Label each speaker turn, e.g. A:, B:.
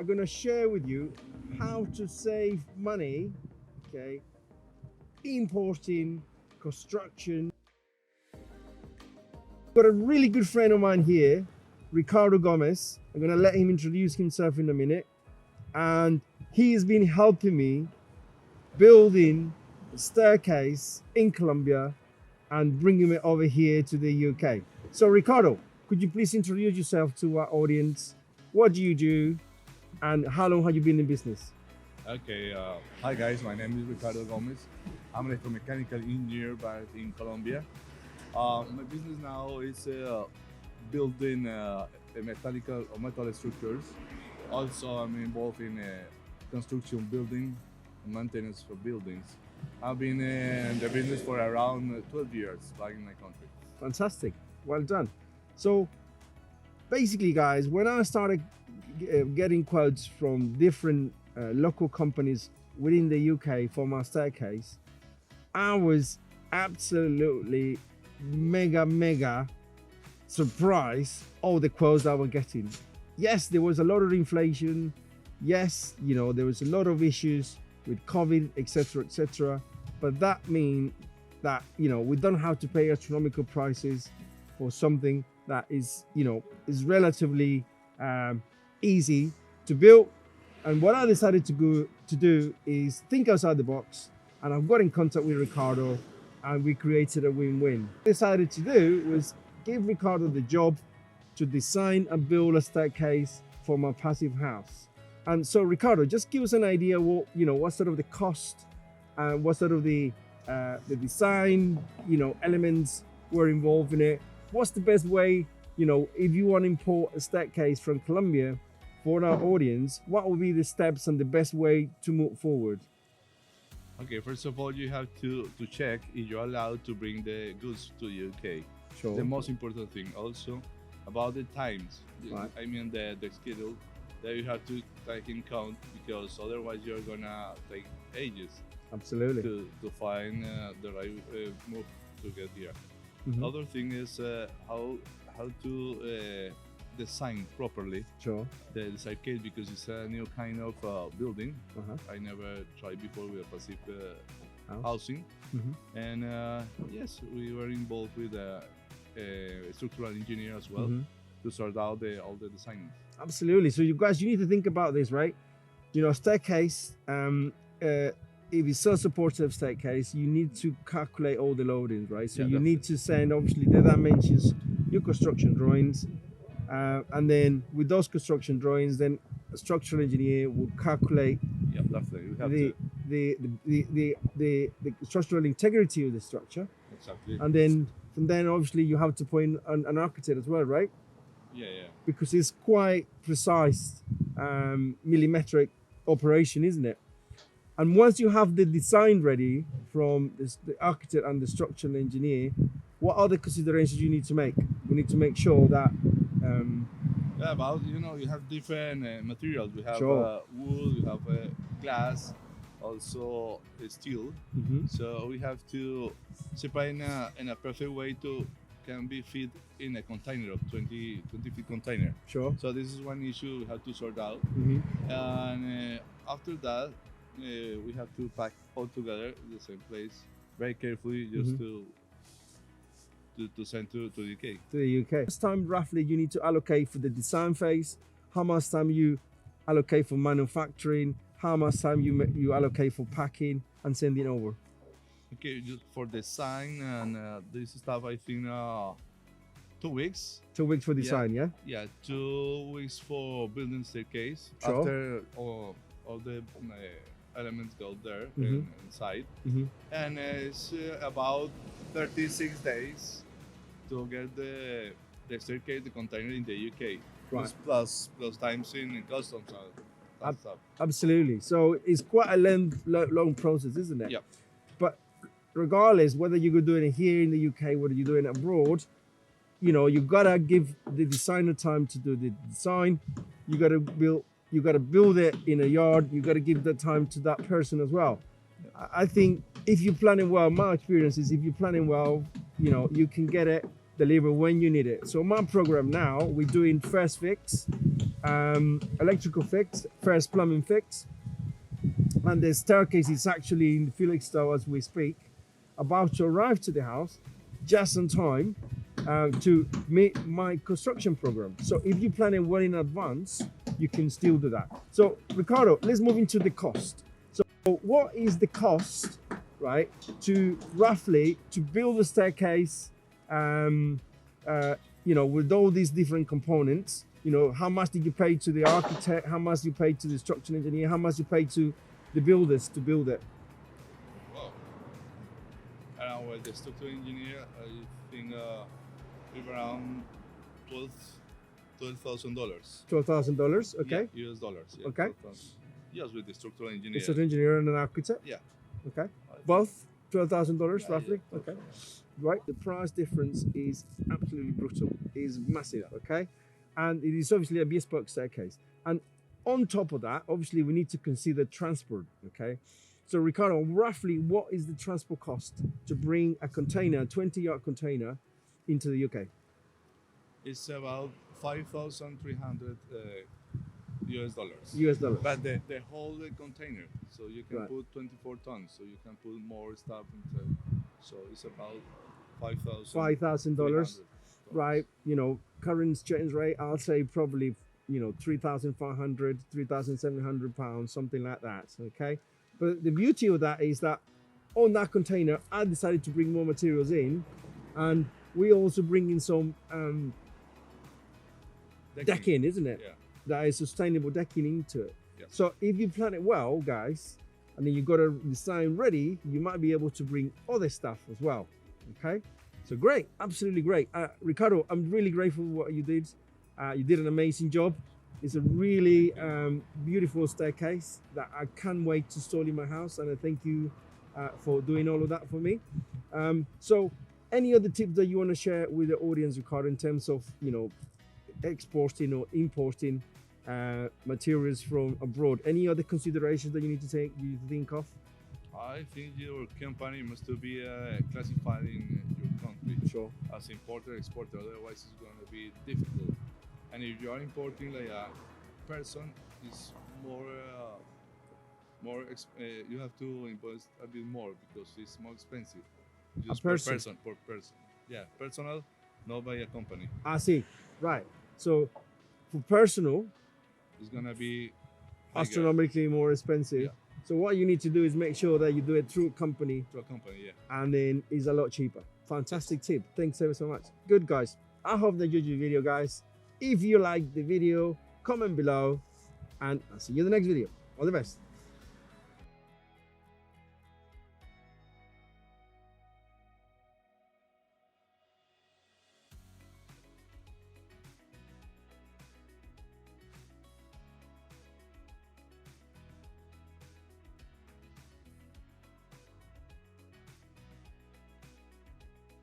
A: I'm going to share with you how to save money, okay, importing, construction. I've got a really good friend of mine here, Ricardo Gomez. I'm going to let him introduce himself in a minute. And he has been helping me building a staircase in Colombia and bringing it over here to the UK. So Ricardo, could you please introduce yourself to our audience? What do you do and how long have you been in business?
B: Okay, hi guys, my name is Ricardo Gomez. I'm an electromechanical engineer back in Colombia. My business now is building mechanical or metal structures. Also, I'm involved in construction, building, and maintenance for buildings. I've been in the business for around 12 years back in my country.
A: Fantastic, well done. So basically guys, when I started getting quotes from different local companies within the UK for my staircase, I was absolutely mega surprised all the quotes I was getting. Yes, there was a lot of inflation. Yes, you know, there was a lot of issues with COVID, etc. But that means that, you know, we don't have to pay astronomical prices for something that is, you know, is relatively easy to build. And what I decided to do is think outside the box. And I've got in contact with Ricardo and we created a win-win. What I decided to do was give Ricardo the job to design and build a staircase for my passive house. And so Ricardo, just give us an idea what, you know, what sort of the cost and what sort of the design, you know, elements were involved in it. What's the best way, you know, if you want to import a staircase from Colombia for our audience, what will be the steps and the best way to move forward?
B: Okay, first of all, you have to check if you're allowed to bring the goods to the UK.
A: Sure.
B: The most important thing. Also, about the times.
A: Right.
B: I mean the schedule that you have to take in count, because otherwise you're gonna take ages
A: Absolutely.
B: to find the right move to get here.
A: Mhm.
B: Other thing is how to design properly
A: Sure.
B: the staircase, because it's a new kind of building.
A: Uh-huh.
B: I never tried before with a passive
A: House.
B: housing.
A: Mhm.
B: And yes, we were involved with a structural engineer as well
A: Mhm.
B: to sort out all the design.
A: Absolutely. So you guys, you need to think about this, right? You know, staircase, if it's so supportive staircase, you need to calculate all the loadings, right? So
B: Yeah,
A: you need to send obviously the dimensions, your construction drawings, and then with those construction drawings, then a structural engineer will calculate
B: Yeah, definitely. We have
A: the structural integrity of the structure,
B: exactly.
A: and then from then obviously you have to appoint an architect as well, right?
B: Yeah.
A: Because it's quite precise millimetric operation, isn't it? And once you have the design ready from the architect and the structural engineer, what other considerations you need to make? We need to make sure that
B: Yeah, about you have different materials. We have
A: Sure.
B: wood, we have glass, also steel.
A: Mhm.
B: So we have to separate in a perfect way to can be fit in a container of 20 feet container.
A: Sure.
B: So this is one issue we have to sort out.
A: Mhm.
B: And after that, we have to pack all together in the same place very carefully, just to send to the UK.
A: To the UK. How much time roughly you need to allocate for the design phase? How much time you allocate for manufacturing? How much time you allocate for packing and sending over?
B: Okay, just for design and this stuff, I think 2 weeks.
A: 2 weeks for design, yeah?
B: Yeah, 2 weeks for building staircase.
A: Sure.
B: After all the elements go there inside,
A: Mhm.
B: and it's about 36 days to get the staircase, the container in the UK.
A: Right.
B: Plus times in customs and that stuff.
A: Absolutely. So it's quite a long process, isn't it?
B: Yeah.
A: But regardless, whether you're doing it here in the UK, whether you're doing it abroad, you know, you gotta give the designer time to do the design. You gotta build it in a yard. You gotta give that time to that person as well. I think if you're planning well, my experience is if you're planning well, you know, you can get it delivered when you need it. So my program now, we're doing first fix, electrical fix, first plumbing fix, and the staircase is actually in Felixstowe as we speak, about to arrive to the house just in time to meet my construction program. So if you plan it well in advance, you can still do that. So Ricardo, let's move into the cost. So what is the cost, right, to roughly to build a staircase, with all these different components? How much did you pay to the architect? How much you paid to the structural engineer? How much you paid to the builders to build it?
B: Well, well, the structural engineer, I think around $12,000.
A: $12,000. Okay.
B: Yeah, US dollars. Yeah,
A: Okay.
B: 12,000. Yes, with the structural
A: The
B: engineer.
A: structural engineer and an architect.
B: Yeah.
A: Okay. Both $12,000
B: Yeah,
A: roughly.
B: yeah.
A: Okay. Right. The price difference is absolutely brutal. Is massive. Okay. And it is obviously a bespoke staircase. And on top of that, obviously, we need to consider transport. Okay. So Ricardo, roughly, what is the transport cost to bring a container, a 20-yard container, into the UK?
B: It's about 5,300 US dollars.
A: US dollars.
B: But the whole container, so you can
A: Right.
B: put 24 tons, so you can put more stuff into. So it's about
A: $5,000. Right. Current exchange rate, I'll say probably, 3,500, 3,700 pounds, something like that. Okay. But the beauty of that is that on that container, I decided to bring more materials in, and we also bring in some decking, isn't it?
B: Yeah.
A: That is sustainable decking into it.
B: Yeah.
A: So if you plan it well, guys, and then you've got a design ready, you might be able to bring other stuff as well. Okay. So great, absolutely great. Ricardo, I'm really grateful for what you did. You did an amazing job. It's a really beautiful staircase that I can't wait to install in my house, and I thank you for doing all of that for me. So any other tips that you want to share with the audience, Ricardo, in terms of exporting or importing materials from abroad? Any other considerations that you need to think of?
B: I think your company must be classified in your country
A: Sure.
B: as importer exporter. Otherwise, it's going to be difficult. And if you are importing like a person, it's you have to invest a bit more because it's more expensive. Just
A: person.
B: per person. Yeah, personal, not by a company.
A: I see. Right. So for personal,
B: It's gonna be
A: astronomically more expensive.
B: Yeah.
A: So what you need to do is make sure that you do it through a company,
B: to a company. Yeah.
A: and then it's a lot cheaper. Fantastic tip. Thanks ever so much. Good, guys. I hope that you enjoyed the video, guys. If you liked the video, comment below, and I'll see you in the next video. All the best.